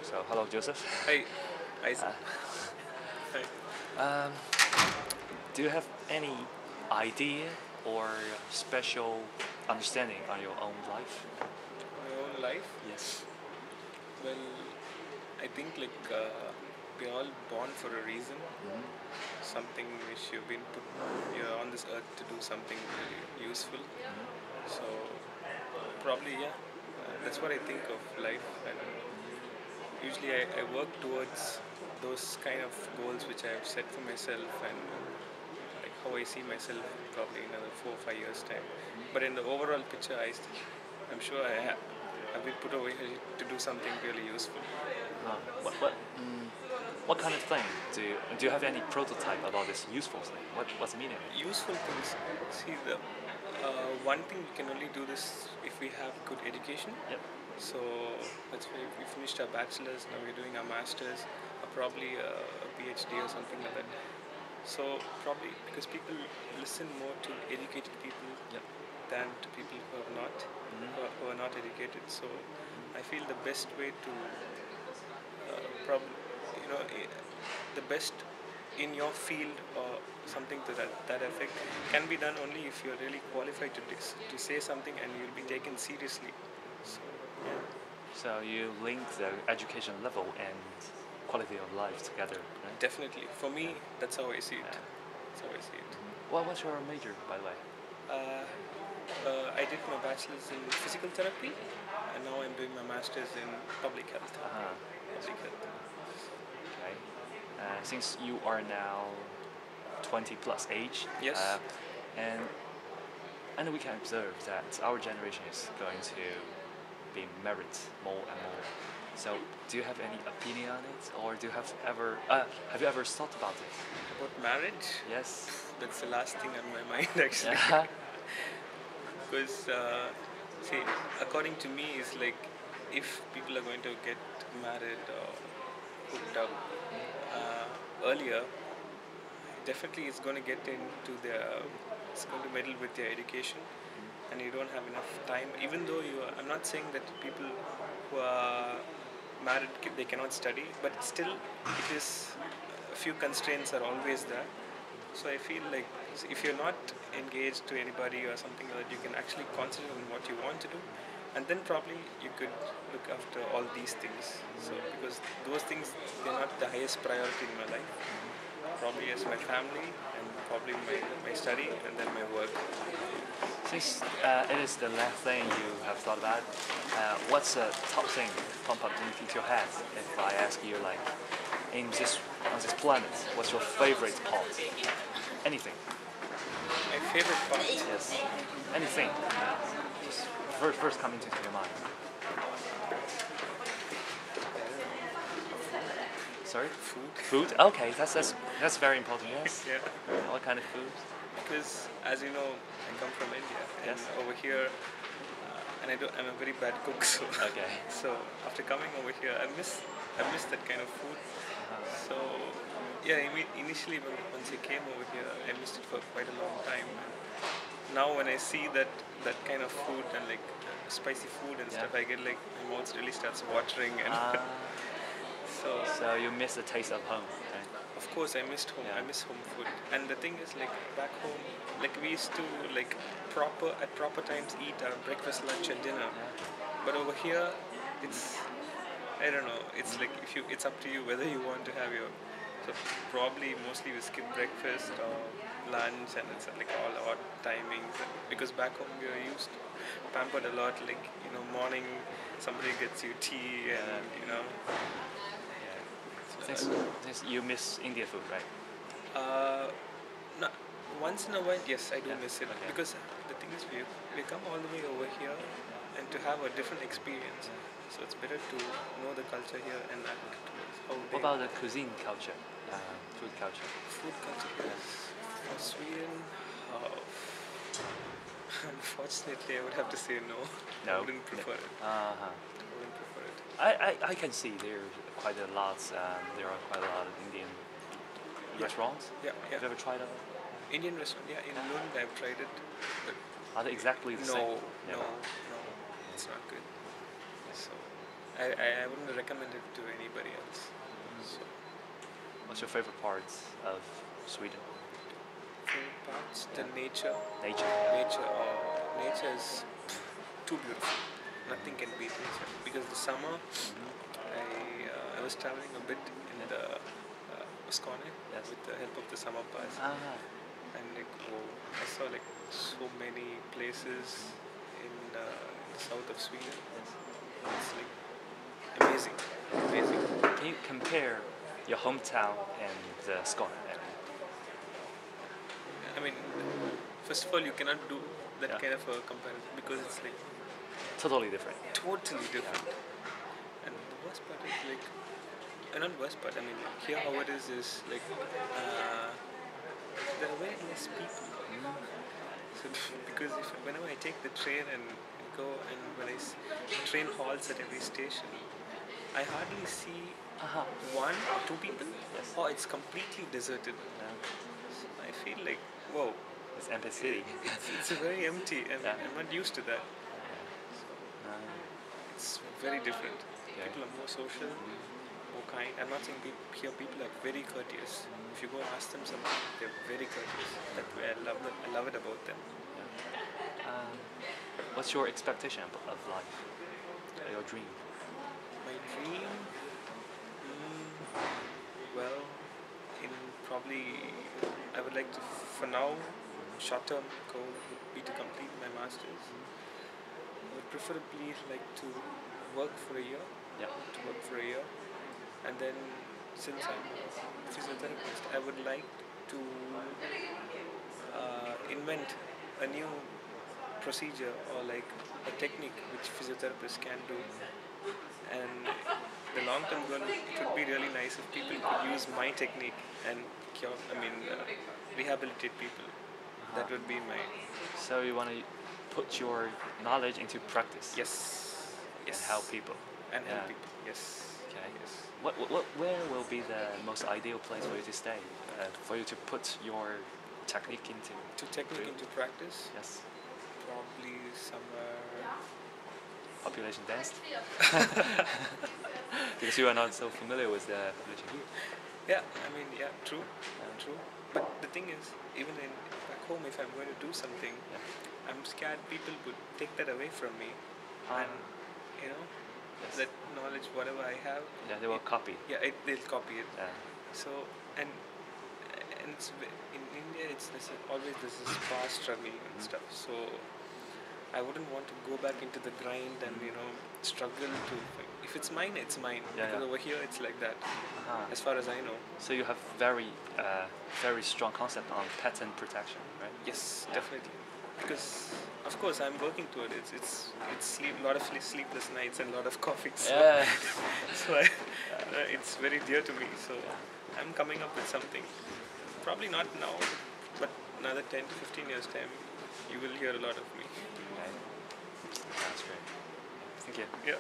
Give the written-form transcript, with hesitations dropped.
So, hello, Joseph. Hi, Isaac. Uh, Hi. um, do you have any idea or special understanding on your own life? My own life. Yes. Well, I think we're all born for a reason. Hmm. Something which you've been put. You're on this earth to do something really useful. So probably that's what I think of life. And usually I work towards those kind of goals which I have set for myself and like how I see myself probably in another 4 or 5 years time. But in the overall picture, I'm sure I've been put over here to do something really useful. Uh, what kind of thing do you have any prototype about this useful thing? What's the meaning? Useful things. See, the one thing we can only do this if we have good education. Yep. So that's why we finished our bachelor's. Now we're doing our masters, or probably a PhD or something like that. So probably because people listen more to educated people Yep. than to people who have not, who are not educated. So I feel the best way to probably the best in your field or something to that effect can be done only if you're really qualified to say something and you'll be taken seriously. So yeah, So you link the education level and quality of life together, right? definitely for me that's how I see it. Yeah. That's how I see it. Well, what's your major, by the way? Uh, I did my bachelor's in physical therapy, and now I'm doing my master's in public health. Uh-huh. Public health. Okay. Since you are now 20 plus age, Yes. And we can observe that our generation is going to be married more and more. So, do you have any opinion on it, or do you have you ever thought about it? About marriage, Yes. that's the last thing on my mind actually. Yeah. Because see, according to me, is like if people are going to get married or hooked up earlier, definitely it's going to get into it's going to meddle with their education, and you don't have enough time. Even though I'm not saying that people who are married they cannot study, but still it is a few constraints are always there. So I feel like if you're not engaged to anybody or something like that, you can actually concentrate on what you want to do, and then probably you could look after all these things. So because those things they're not the highest priority in my life. Probably as my family and probably my study and then my work. Since it is the last thing you have thought about, what's the top thing pump up into your head if I ask you like, on this planet, what's your favorite part? Anything. My favorite part. Yes. Anything. Just first coming to your mind. Sorry? Food. Food? Okay, that's very important. Yes. Yeah. What kind of food? Because as you know, I come from India and Yes. over here, and I'm a very bad cook. So Okay. so after coming over here, I miss that kind of food. So yeah, initially once I came over here, I missed it for quite a long time. And now when I see that kind of food and like spicy food and Yeah. stuff, I get like my mouth really starts watering and so. So you miss the taste of home, right? Of course, I missed home. Yeah. I miss home food. And the thing is, like back home, like we used to like at proper times eat our breakfast, lunch, and dinner. But over here, it's I don't know. It's like it's up to you whether you want to have your. So probably mostly we skip breakfast or lunch, and it's like all odd timings. And because back home we are used pampered a lot. Like morning somebody gets you tea, and Since you miss India food, right? No, once in a while, yes, I do Yeah, miss it okay. because the thing is, we come all the way over here and to have a different experience. So it's better to know the culture here and act towards how they. What about the cuisine culture, food culture? Food culture? Yes. For Sweden, unfortunately, I would have to say no. No. I wouldn't prefer it. Uh-huh. I wouldn't prefer it. I can see there are quite a lot of Indian restaurants. Yeah, yeah. Have you ever tried them? Indian restaurant, yeah, in Lund I've tried it, but Are they exactly the same? no, Never. no, it's not good. So, I wouldn't recommend it to anybody else. So, What's your favorite parts of Sweden? favorite parts, the Yeah. nature. Nature. Yeah. Nature is too beautiful. Nothing can beat nature. Because the summer, I was traveling a bit in the Skåne Yes. with the help of the summer pass, Ah. and like I saw like so many places in the south of Sweden. Yes. It's like amazing, amazing. Can you compare your hometown and the Skåne area? I mean, first of all, you cannot do that Yeah. kind of a comparison because it's like Totally different. totally different. And the worst part is like, not worst part. I mean, here how it is like there are very less people. So because whenever I take the train and go and when train halts at every station, I hardly see Uh-huh. one or two people. Yes. Or it's completely deserted. Yeah. So I feel like whoa, It's empty city. it's very empty and Yeah. I'm not used to that. It's very different. Okay. People are more social, more kind. I'm not saying here people are very courteous. If you go and ask them something, they're very courteous. That way I love it about them. What's your expectation of life? Your dream? My dream, well, in probably I would like to, for now, short-term goal would be to complete my masters. I would preferably like to work for a year. Yeah. To work for a year, and then since I'm a physiotherapist, I would like to invent a new procedure or like a technique which physiotherapists can do. And the long-term goal, it would be really nice if people could use my technique and cure, rehabilitate people. That would be my So you want to put your knowledge into practice? yes, And help people? and help Yeah. people. Yes. Okay. Yes. Where will be the most ideal place for you to stay? For you to put your technique into? To technique into practice, Yes. probably somewhere. Population density? Because you are not so familiar with the population here. Yeah, I mean, yeah, true. But the thing is, even back home, if I'm going to do something, I'm scared people would take that away from me, and you know, Yes. that knowledge, whatever I have. Yeah, they will copy. Yeah, they'll copy it. Yeah. So and it's in India, always this is power struggle and stuff. So I wouldn't want to go back into the grind and struggle to. If it's mine, it's mine. Yeah, because yeah. over here, it's like that. Uh-huh. As far as I know. So you have very strong concept on patent protection, right? Yes, definitely. Because of course I'm working toward it. It's a lot of sleepless nights and a lot of coffee. So, Yeah. so it's very dear to me. So I'm coming up with something. Probably not now, but another 10 to 15 years time, you will hear a lot of me. Okay. That's great. Thank you. Yeah.